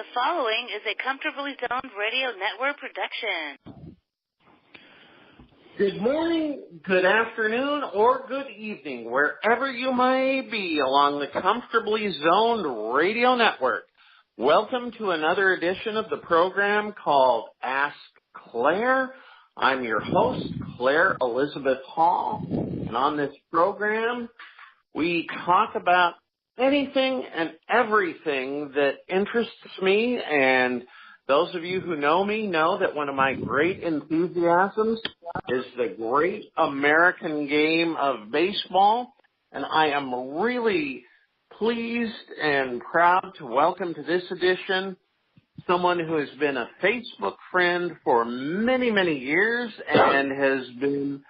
The following is a Comfortably Zoned Radio Network production. Good morning, good afternoon, or good evening, wherever you may be along the Comfortably Zoned Radio Network. Welcome to another edition of the program called Ask Claire. I'm your host, Claire Elizabeth Hall, and on this program, we talk about anything and everything that interests me, and those of you who know me know that one of my great enthusiasms is the great American game of baseball, and I am really pleased and proud to welcome to this edition someone who has been a Facebook friend for many, many years and has been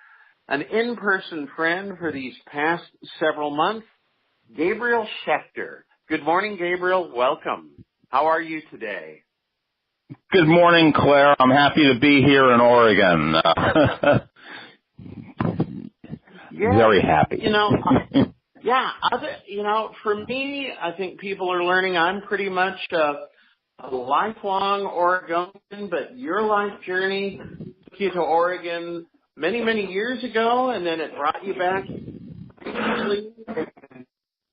an in-person friend for these past several months, Gabriel Schechter. Good morning, Gabriel. Welcome. How are you today? Good morning, Claire. I'm happy to be here in Oregon. Very happy. For me, I think people are learning I'm pretty much a lifelong Oregonian, but your life journey took you to Oregon many, many years ago, and then it brought you back.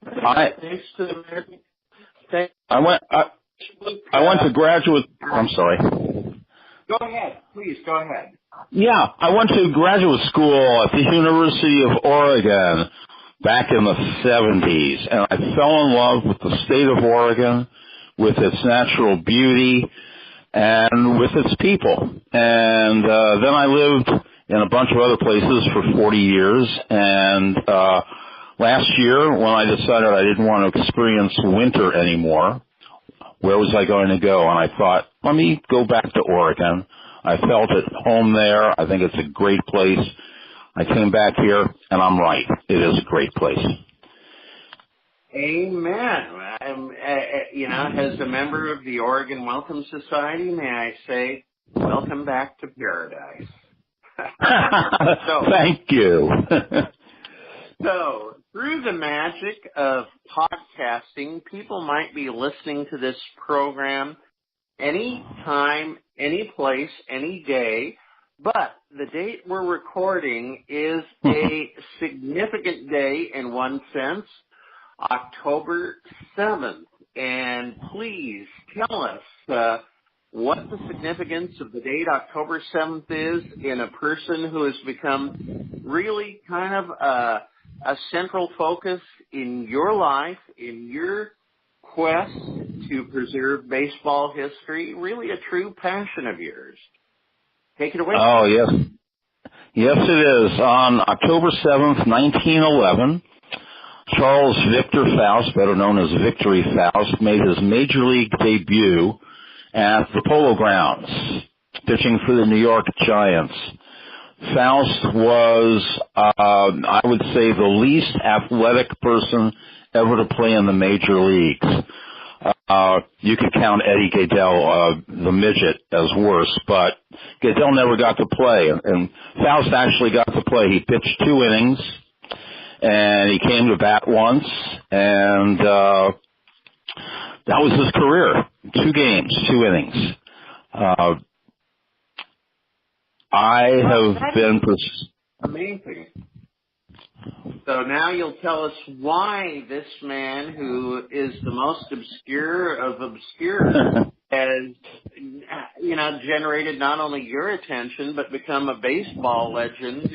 Thanks to the American. I went to graduate. I'm sorry. Go ahead, please. Go ahead. Yeah, I went to graduate school at the University of Oregon back in the 70s, and I fell in love with the state of Oregon, with its natural beauty, and with its people. And then I lived in a bunch of other places for 40 years, and last year, when I decided I didn't want to experience winter anymore, where was I going to go? And I thought, let me go back to Oregon. I felt at home there. I think it's a great place. I came back here, and I'm right. It is a great place. Amen. As a member of the Oregon Welcome Society, may I say, welcome back to paradise. Thank you. So, through the magic of podcasting, people might be listening to this program any time, any place, any day, but the date we're recording is a significant day in one sense, October 7th. And please tell us what the significance of the date October 7th is in a person who has become really kind of a central focus in your life, in your quest to preserve baseball history, really a true passion of yours. Take it away. Oh, yes. Yes, it is. On October 7th, 1911, Charles Victor Faust, better known as Victory Faust, made his major league debut at the Polo Grounds, pitching for the New York Giants. Faust was, I would say, the least athletic person ever to play in the major leagues. You could count Eddie Gaedel, the midget, as worse, but Gaedel never got to play, and Faust actually got to play. He pitched 2 innings, and he came to bat once, and that was his career. 2 games, 2 innings. I have been amazing. So now you'll tell us why this man, who is the most obscure of obscure, has, generated not only your attention, but become a baseball legend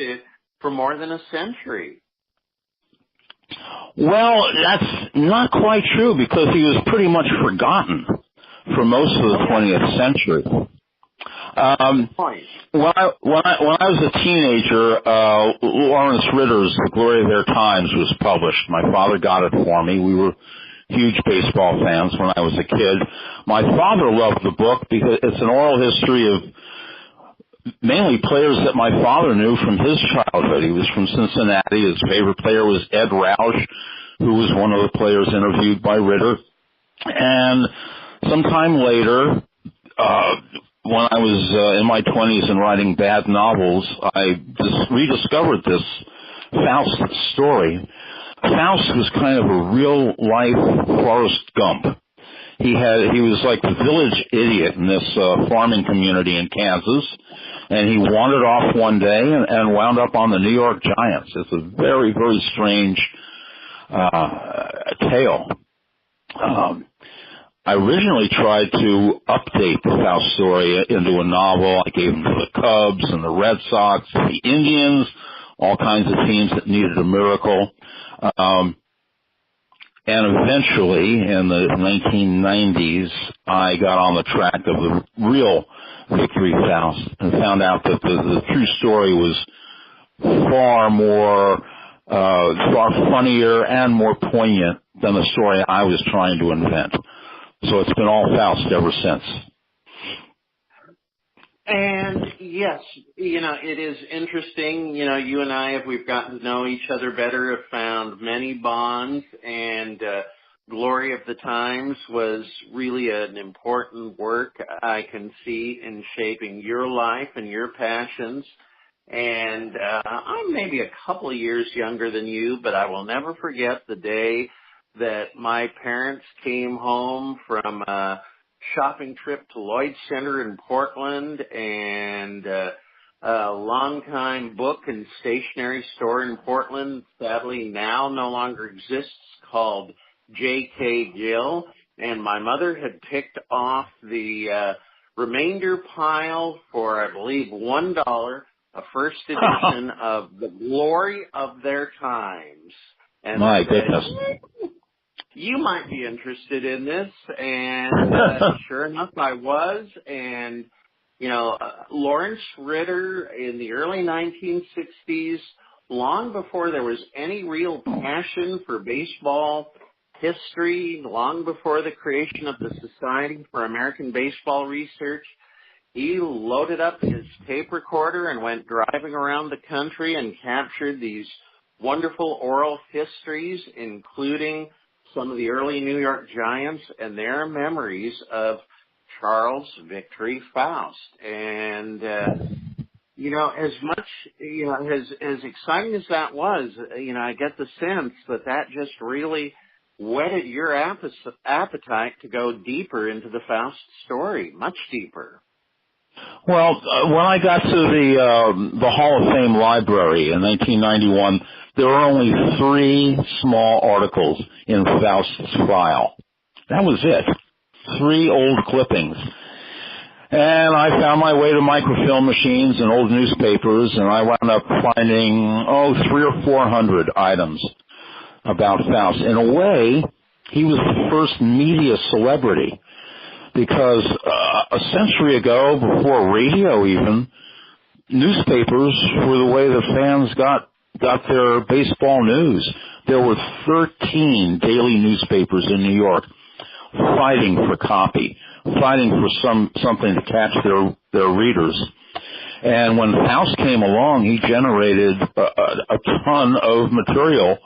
for more than a century. Well, that's not quite true, because he was pretty much forgotten for most of the 20th century. When I was a teenager, Lawrence Ritter's The Glory of Their Times was published. My father got it for me. We were huge baseball fans when I was a kid. My father loved the book because it's an oral history of mainly players that my father knew from his childhood. He was from Cincinnati. His favorite player was Ed Roush, who was one of the players interviewed by Ritter. And sometime later, when I was in my 20s and writing bad novels, I just rediscovered this Faust story. Faust was kind of a real-life Forrest Gump. He was like the village idiot in this farming community in Kansas, and he wandered off one day and wound up on the New York Giants. It's a very, very strange tale. I originally tried to update the Faust story into a novel. I gave him to the Cubs and the Red Sox, the Indians, all kinds of teams that needed a miracle. And eventually, in the 1990s, I got on the track of the real Victory Faust and found out that the true story was far funnier and more poignant than the story I was trying to invent. So it's been all Faust ever since. And yes, it is interesting. You and I, if we've gotten to know each other better, have found many bonds, and Glory of the Times was really an important work I can see in shaping your life and your passions. And I'm maybe a couple of years younger than you, but I will never forget the day that my parents came home from a shopping trip to Lloyd's Center in Portland, and a longtime book and stationery store in Portland, sadly now no longer exists, called J.K. Gill. And my mother had picked off the remainder pile for, I believe, $1, a first edition of The Glory of Their Times. And my goodness. You might be interested in this, and sure enough, I was. And Lawrence Ritter in the early 1960s, long before there was any real passion for baseball history, long before the creation of the Society for American Baseball Research, he loaded up his tape recorder and went driving around the country and captured these wonderful oral histories, including some of the early New York Giants and their memories of Charles Victory Faust. And, as much, as exciting as that was, I get the sense that just really whetted your appetite to go deeper into the Faust story, much deeper. Well, when I got to the Hall of Fame library in 1991, there were only 3 small articles in Faust's file. That was it. 3 old clippings. And I found my way to microfilm machines and old newspapers, and I wound up finding, 300 or 400 items about Faust. In a way, he was the first media celebrity, because a century ago, before radio even, newspapers were the way the fans got their baseball news. There were 13 daily newspapers in New York fighting for copy, fighting for something to catch their readers. And when Faust came along, he generated a ton of material.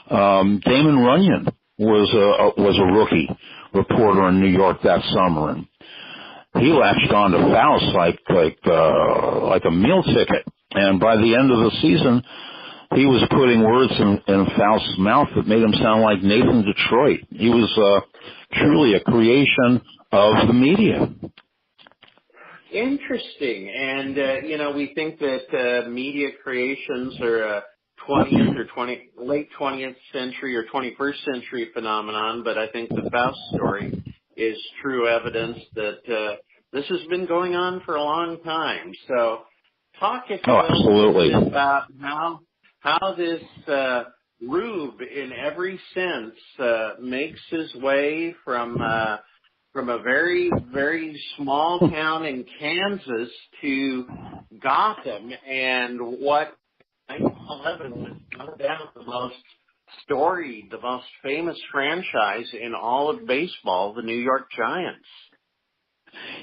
Damon Runyon was a rookie reporter in New York that summer, and he latched on to Faust like a meal ticket. And by the end of the season, he was putting words in Faust's mouth that made him sound like Nathan Detroit. He was truly a creation of the media. Interesting. And, we think that media creations are a 20th or late 20th century or 21st century phenomenon, but I think the Faust story is true evidence that this has been going on for a long time. So talk if you will about how this Rube, in every sense, makes his way from a very, very small town in Kansas to Gotham, and what 1911 was no doubt the most storied, the most famous franchise in all of baseball, the New York Giants.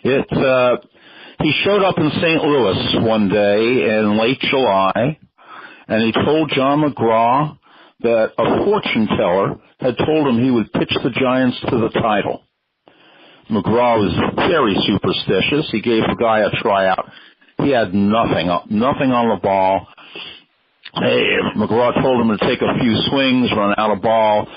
He showed up in St. Louis one day in late July, and he told John McGraw that a fortune teller had told him he would pitch the Giants to the title. McGraw was very superstitious. He gave the guy a tryout. He had nothing on the ball. McGraw told him to take a few swings, run out of ball.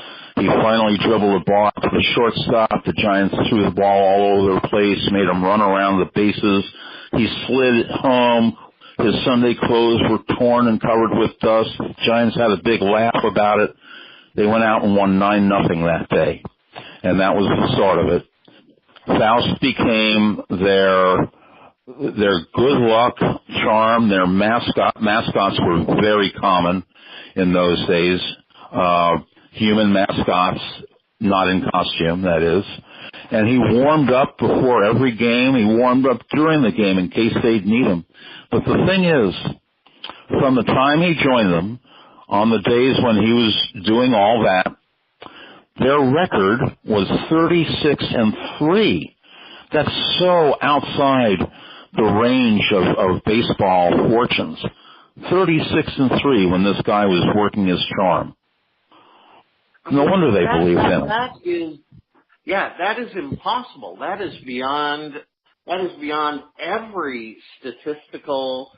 He finally dribbled the ball to the shortstop. The Giants threw the ball all over the place, made him run around the bases. He slid home. His Sunday clothes were torn and covered with dust. The Giants had a big laugh about it. They went out and won 9-0 that day, and that was the start of it. Faust became their good luck charm. Their mascots were very common in those days. Human mascots, not in costume, that is. And he warmed up before every game. He warmed up during the game in case they'd need him. But the thing is, from the time he joined them, on the days when he was doing all that, their record was 36-3. That's so outside the range of baseball fortunes. 36-3 when this guy was working his charm. No wonder they believed him. That is impossible. That is beyond every statistical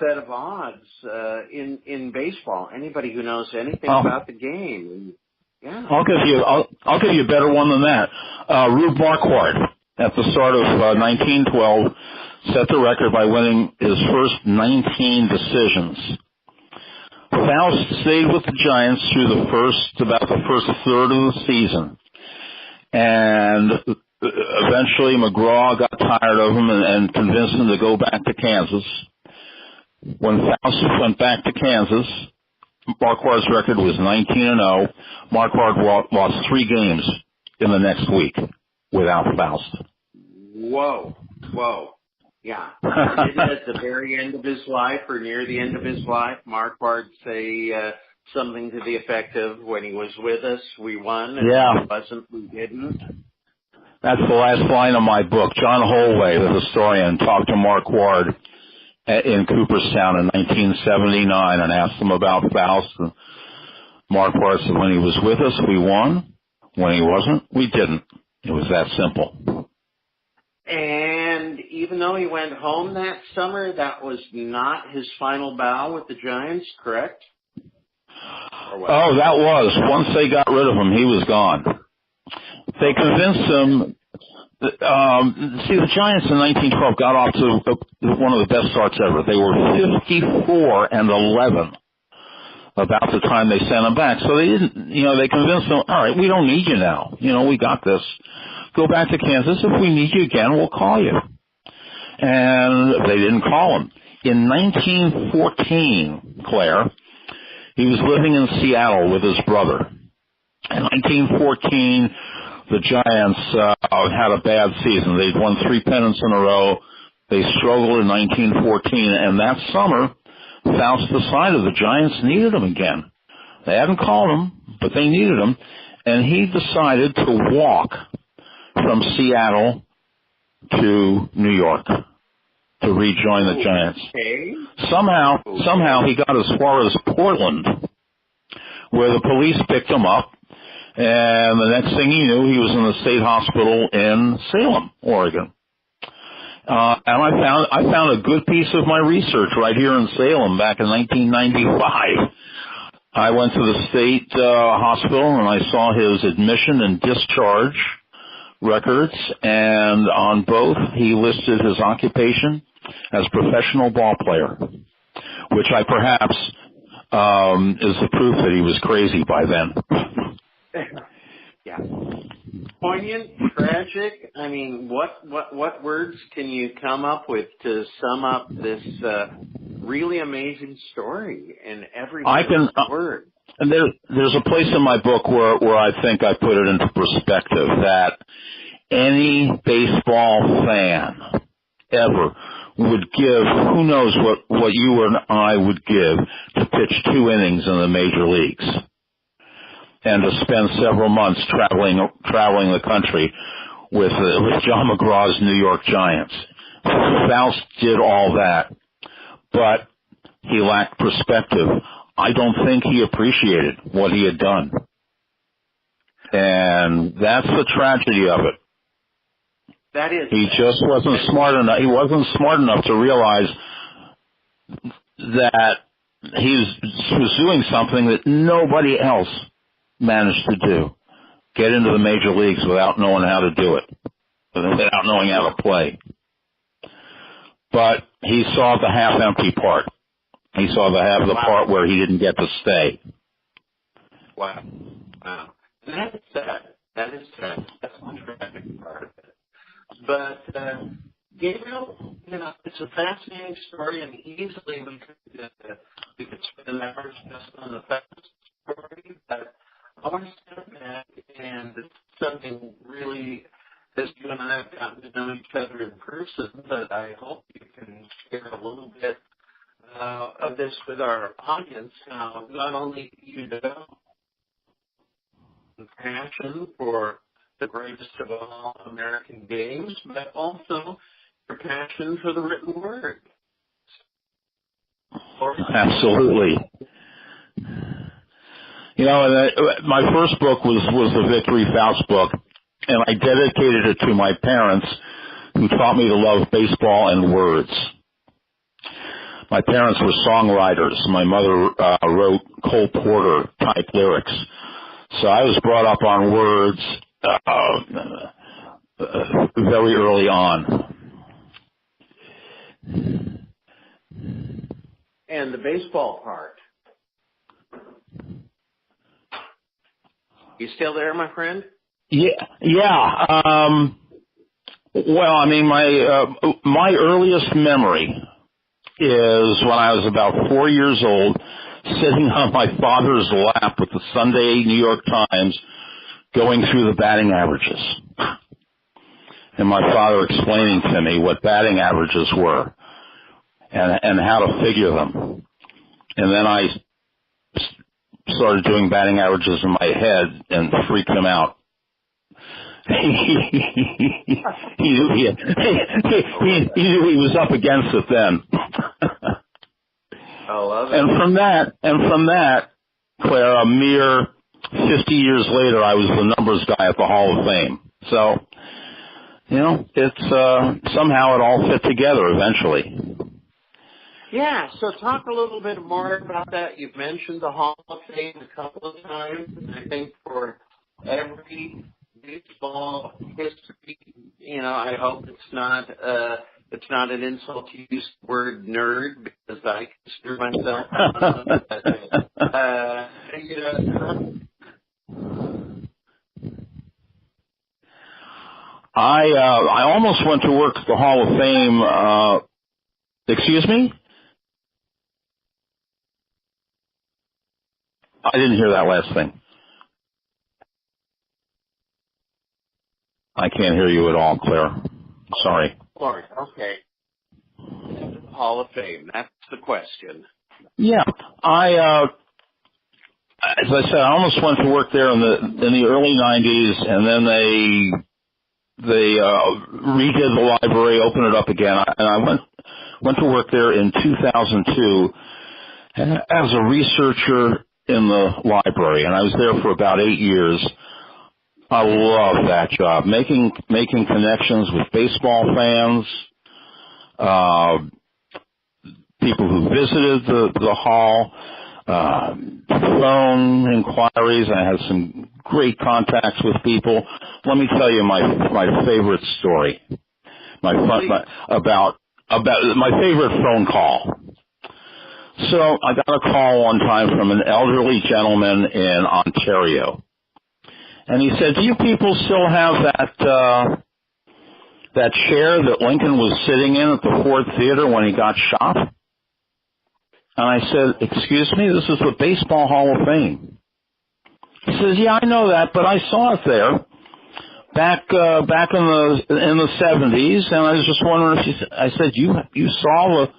set of odds in baseball. Anybody who knows anything about the game. Yeah. I'll give you a better one than that. Rube Marquardt, at the start of 1912, set the record by winning his first 19 decisions. Faust stayed with the Giants through about the first third of the season. And eventually McGraw got tired of him and convinced him to go back to Kansas. When Faust went back to Kansas, Marquardt's record was 19-0. Marquardt lost 3 games in the next week without Faust. Whoa. Yeah. Didn't at the very end of his life or near the end of his life, Marquardt say something to the effect of, when he was with us, we won, and when he wasn't, we didn't? That's the last line of my book. John Holway, the historian, talked to Marquardt in Cooperstown in 1979 and asked him about Faust. And Marquardt said, when he was with us, we won. When he wasn't, we didn't. It was that simple. And even though he went home that summer, that was not his final bow with the Giants, correct? Oh, that was. Once they got rid of him, he was gone. They convinced him. The Giants in 1912 got off to one of the best starts ever. They were 54-11 about the time they sent him back. So they didn't, they convinced him, all right, we don't need you now. We got this. Go back to Kansas. If we need you again, we'll call you. And they didn't call him. In 1914, Claire, he was living in Seattle with his brother. In 1914, the Giants had a bad season. They'd won 3 pennants in a row. They struggled in 1914, and that summer, Faust decided the Giants needed him again. They hadn't called him, but they needed him, and he decided to walk from Seattle to New York to rejoin the Giants. Okay. Somehow he got as far as Portland, where the police picked him up, and the next thing he knew, he was in the state hospital in Salem, Oregon. And I found a good piece of my research right here in Salem back in 1995. I went to the state hospital and I saw his admission and discharge records, and on both he listed his occupation as professional ball player, which perhaps is the proof that he was crazy by then. Yeah. Poignant, tragic. I mean, what words can you come up with to sum up this really amazing story in every word? And there's a place in my book where I think I put it into perspective that any baseball fan ever would give, who knows what you and I would give to pitch 2 innings in the major leagues and to spend several months traveling the country with John McGraw's New York Giants. Faust did all that, but he lacked perspective. I don't think he appreciated what he had done. And that's the tragedy of it. That is. He just wasn't smart enough. He wasn't smart enough to realize that he was doing something that nobody else managed to do. get into the major leagues without knowing how to do it, without knowing how to play. But he saw the half-empty part. He saw the part where he didn't get to stay. Wow. That is sad. That's the tragic part of it. But, Gabriel, it's a fascinating story, and easily we could spend hours just on the Faust story, but I want to step back, and it's something really, as you and I have gotten to know each other in person, but I hope you can share a little bit of this with our audience. Not only you know the passion for the greatest of all American games, but also your passion for the written word. Absolutely. My first book was the Victory Faust book, and I dedicated it to my parents, who taught me to love baseball and words. My parents were songwriters. My mother wrote Cole Porter type lyrics. So I was brought up on words very early on. And the baseball part. You still there, my friend? Yeah. Well, I mean, my earliest memory is when I was about 4 years old, sitting on my father's lap with the Sunday New York Times, going through the batting averages. And my father explaining to me what batting averages were and how to figure them. And then I started doing batting averages in my head and freaked him out. He knew he was up against it then. I love it. And from that, Claire, a mere 50 years later, I was the numbers guy at the Hall of Fame. So, it's somehow it all fit together eventually. Yeah, so talk a little bit more about that. You've mentioned the Hall of Fame a couple of times, and I think for every baseball history, I hope it's not an insult to use the word nerd, because I consider myself I almost went to work at the Hall of Fame. Excuse me? I didn't hear that last thing. I can't hear you at all, Claire. Sorry. Okay. Hall of Fame. That's the question. Yeah, as I said, I almost went to work there in the early '90s, and then they redid the library, opened it up again, and I went to work there in 2002 as a researcher in the library, and I was there for about 8 years. I love that job, making connections with baseball fans, people who visited the hall, phone inquiries. I had some great contacts with people. Let me tell you my favorite story. About my favorite phone call. So I got a call one time from an elderly gentleman in Ontario. And he said, "Do you people still have that chair that Lincoln was sitting in at the Ford Theater when he got shot?" And I said, "Excuse me, this is the Baseball Hall of Fame." He says, "Yeah, I know that, but I saw it there back in the 70s, and I was just wondering if I said, "You saw the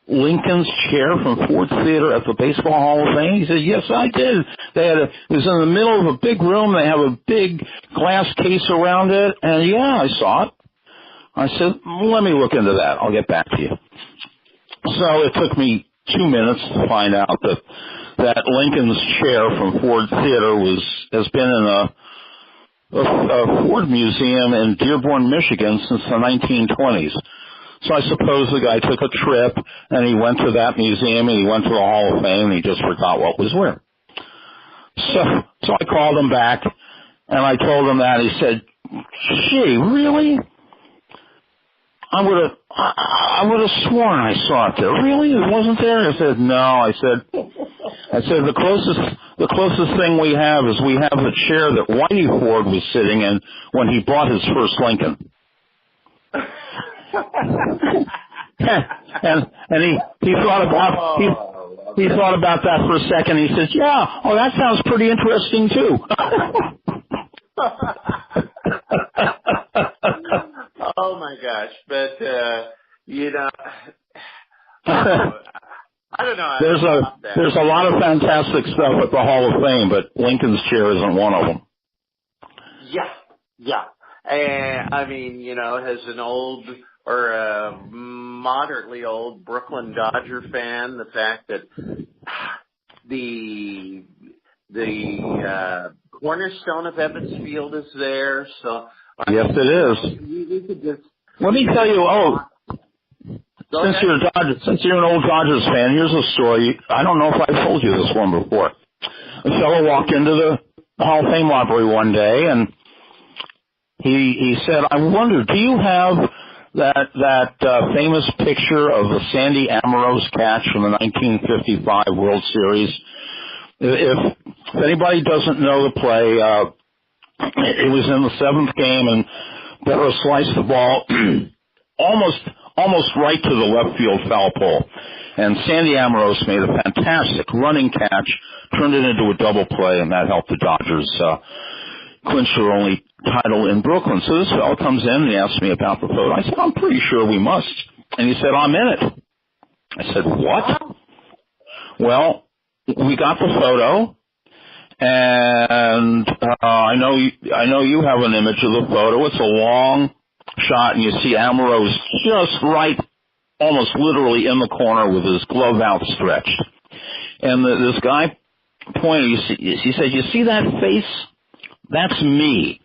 Lincoln's chair from Ford Theater at the Baseball Hall of Fame?" He said, "Yes, I did. It was in the middle of a big room. They have a big glass case around it, and yeah, I saw it." I said, "Well, let me look into that. I'll get back to you." So it took me 2 minutes to find out that Lincoln's chair from Ford Theater has been in a Ford museum in Dearborn, Michigan since the 1920s. So I suppose the guy took a trip, and he went to that museum, and he went to the Hall of Fame, and he just forgot what was where. So I called him back, And I told him that. He said, "Gee, really? I would have sworn I saw it there. Really? It wasn't there?" I said, "No." I said the closest thing we have is we have the chair that Whitey Ford was sitting in when he bought his first Lincoln. and he thought about that for a second. He says, "Yeah, oh, that sounds pretty interesting too." Oh my gosh! But I don't know. There's a lot of fantastic stuff at the Hall of Fame, but Lincoln's chair isn't one of them. Yeah. I mean, as an old or a moderately old Brooklyn Dodger fan, the fact that the cornerstone of Ebbets Field is there. So yes, it is. You could just let me tell you. Since you're an old Dodgers fan, here's a story. I don't know if I told you this one before. A fellow walked into the Hall of Fame library one day, and he said, "I wonder, do you have that famous picture of the Sandy Amorose catch from the 1955 World Series? If anybody doesn't know the play, it was in the seventh game, and Berra sliced the ball almost right to the left field foul pole. And Sandy Amorose made a fantastic running catch, turned it into a double play, and that helped the Dodgers clinch their only title in Brooklyn." So this fellow comes in and he asks me about the photo. I said, "I'm pretty sure we must." And he said, "I'm in it." I said, "What?" "Well, we got the photo, and I know you have an image of the photo. It's a long shot, and you see Amorose just right, almost literally in the corner with his glove outstretched. And this guy pointed, he said, 'You see that face? That's me.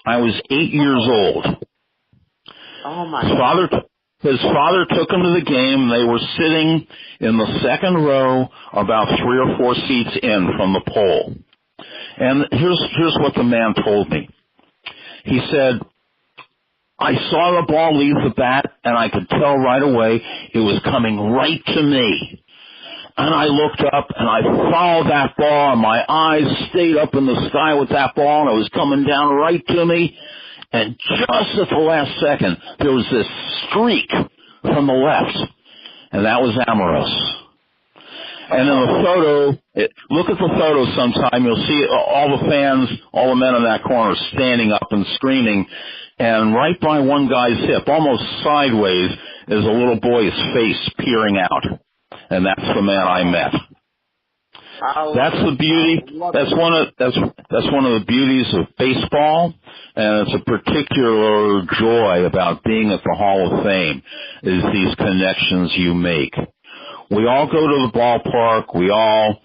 I was 8 years old.'" Oh my! His father took him to the game. They were sitting in the second row, about 3 or 4 seats in from the pole. And here's what the man told me. He said, "I saw the ball leave the bat, and I could tell right away it was coming right to me. And I looked up, and I followed that ball, and my eyes stayed up in the sky with that ball, and it was coming down right to me. And just at the last second, there was this streak from the left, and that was Amorose." And in the photo, look at the photo sometime, you'll see all the fans, all the men in that corner standing up and screaming, and right by one guy's hip, almost sideways, is a little boy's face peering out. And that's the man I met. That's the beauty. That's one of the beauties of baseball, and it's a particular joy about being at the Hall of Fame, is these connections you make. We all go to the ballpark. We all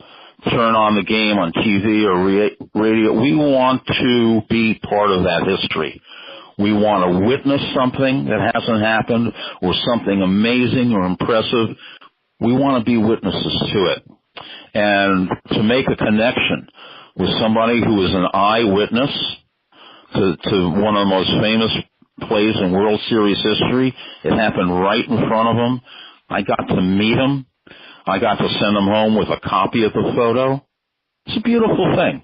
turn on the game on TV or radio. We want to be part of that history. We want to witness something that hasn't happened or something amazing or impressive. We want to be witnesses to it. And to make a connection with somebody who is an eyewitness to one of the most famous plays in World Series history, it happened right in front of him. I got to meet him. I got to send him home with a copy of the photo. It's a beautiful thing.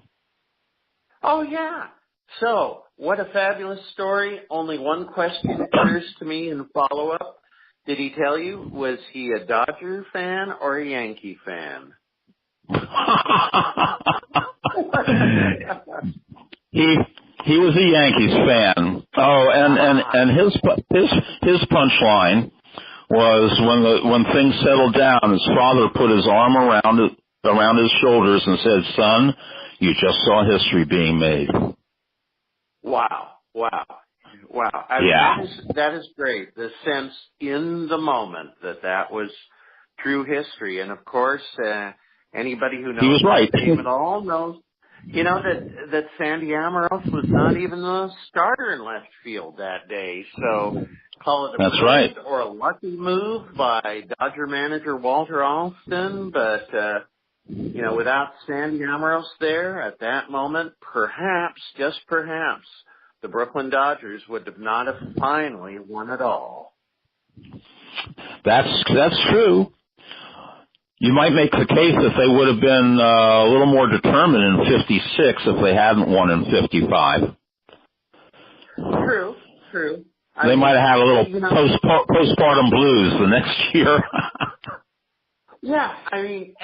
Oh, yeah. So, what a fabulous story. Only one question occurs to me in follow-up. Did he tell you, was he a Dodger fan or a Yankee fan? He was a Yankees fan. Oh, and his punchline was when things settled down, his father put his arm around his shoulders and said, "Son, you just saw history being made." Wow. I mean, yeah. That is great. The sense in the moment that was true history. And of course, anybody who knows he was right. the game at all knows, that Sandy Amorose was not even the starter in left field that day. So call it a That's right. or a lucky move by Dodger manager Walter Alston, but without Sandy Amorous there at that moment, perhaps, just perhaps, the Brooklyn Dodgers would have not have finally won it all. That's true. You might make the case that they would have been a little more determined in 56 if they hadn't won in 55. True. They might have had a little postpartum blues the next year. Yeah, every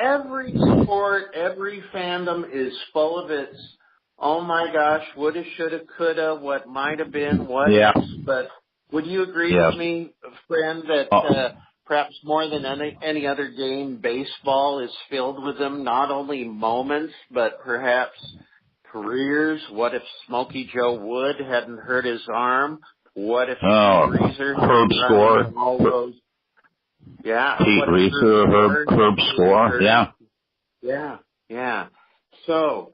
sport, every fandom is full of its, oh my gosh, woulda, shoulda, coulda, what might have been, what ifs. But would you agree with me, friend, that perhaps more than any other game, baseball is filled with them, not only moments, but perhaps careers? What if Smokey Joe Wood hadn't hurt his arm? What if Herb Score? All those, yeah. Pete Reeser, Herb Score, yeah. So,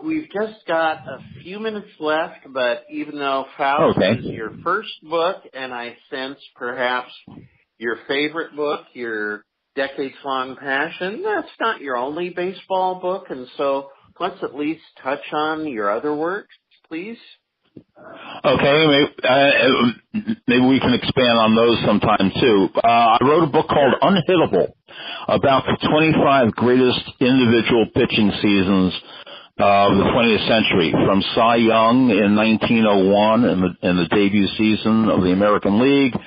we've just got a few minutes left, but even though Faust is your first book, and I sense perhaps your favorite book, your decades-long passion, that's not your only baseball book, and so let's at least touch on your other works, please. Okay, maybe we can expand on those sometime too. I wrote a book called Unhittable about the 25 greatest individual pitching seasons of the 20th century, from Cy Young in 1901 in the debut season of the American League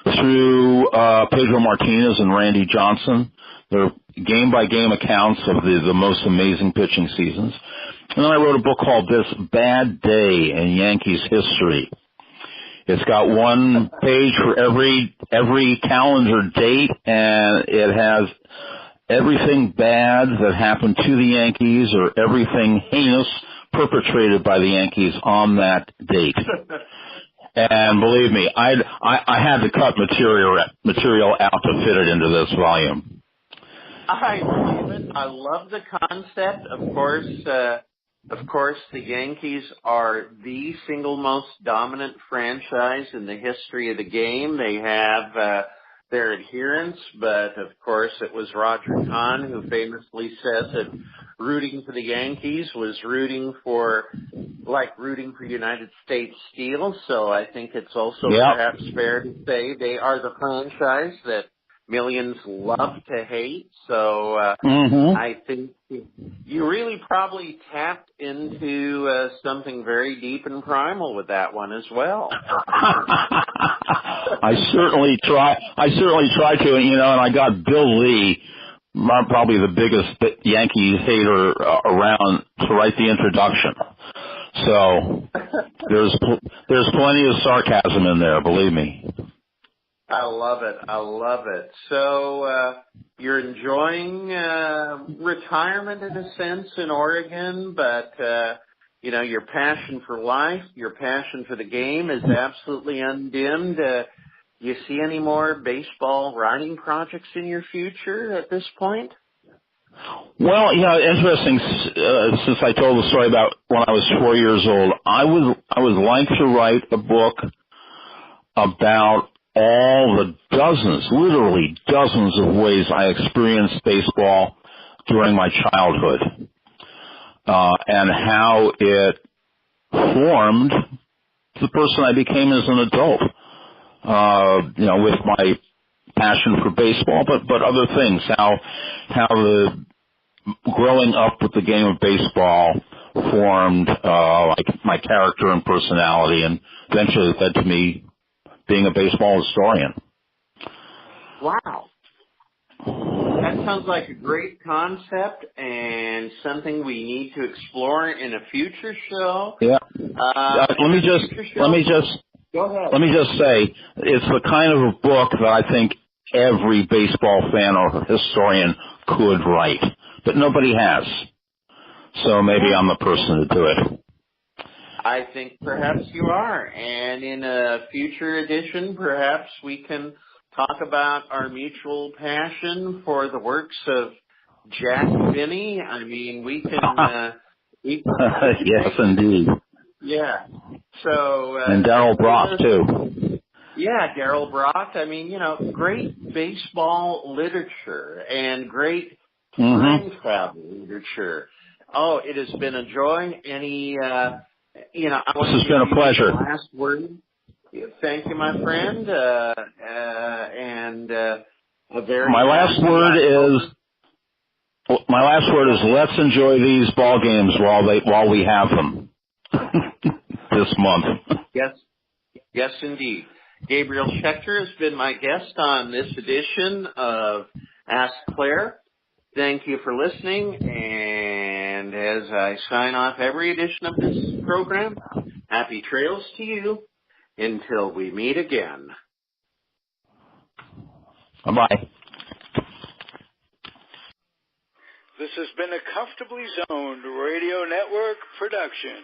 through Pedro Martinez and Randy Johnson. They're game-by-game accounts of the most amazing pitching seasons. And then I wrote a book called This Bad Day in Yankees History. It's got one page for every calendar date, and it has everything bad that happened to the Yankees or everything heinous perpetrated by the Yankees on that date. And believe me, I had to cut material out to fit it into this volume. I believe it. I love the concept. Of course, the Yankees are the single most dominant franchise in the history of the game. They have their adherents, but of course it was Roger Kahn who famously said that rooting for the Yankees was rooting for United States Steel. So I think it's also perhaps fair to say they are the franchise that millions love to hate. So I think you really probably tapped into something very deep and primal with that one as well. I certainly try to, and I got Bill Lee, probably the biggest Yankees hater around, to write the introduction. So there's plenty of sarcasm in there, believe me. I love it. So you're enjoying retirement in a sense in Oregon, but your passion for life, your passion for the game is absolutely undimmed. Do you see any more baseball writing projects in your future at this point? Well, interesting. Since I told the story about when I was 4 years old, I would like to write a book about all the literally dozens of ways I experienced baseball during my childhood, and how it formed the person I became as an adult. With my passion for baseball, but other things, how the growing up with the game of baseball formed my character and personality, and eventually led to me being a baseball historian. Wow. That sounds like a great concept and something we need to explore in a future show. Yeah. Let me just Go ahead. Let me just say, it's the kind of a book that I think every baseball fan or historian could write, but nobody has. So maybe I'm the person to do it. I think perhaps you are. And in a future edition, perhaps we can talk about our mutual passion for the works of Jack Finney. I mean, we can... yes, indeed. Yeah. So... and Darrell Brock, too. Yeah, Darrell Brock. I mean, you know, great baseball literature and great time travel literature. Oh, it has been a joy. Any, you know, I want This has been a pleasure. the last word. Thank you, my friend. And a very my last word is let's enjoy these ball games while we have them this month. Yes, indeed. Gabriel Schechter has been my guest on this edition of Ask Claire. Thank you for listening, and as I sign off every edition of this program, happy trails to you until we meet again. Bye-bye. This has been a Comfortably Zoned Radio Network production.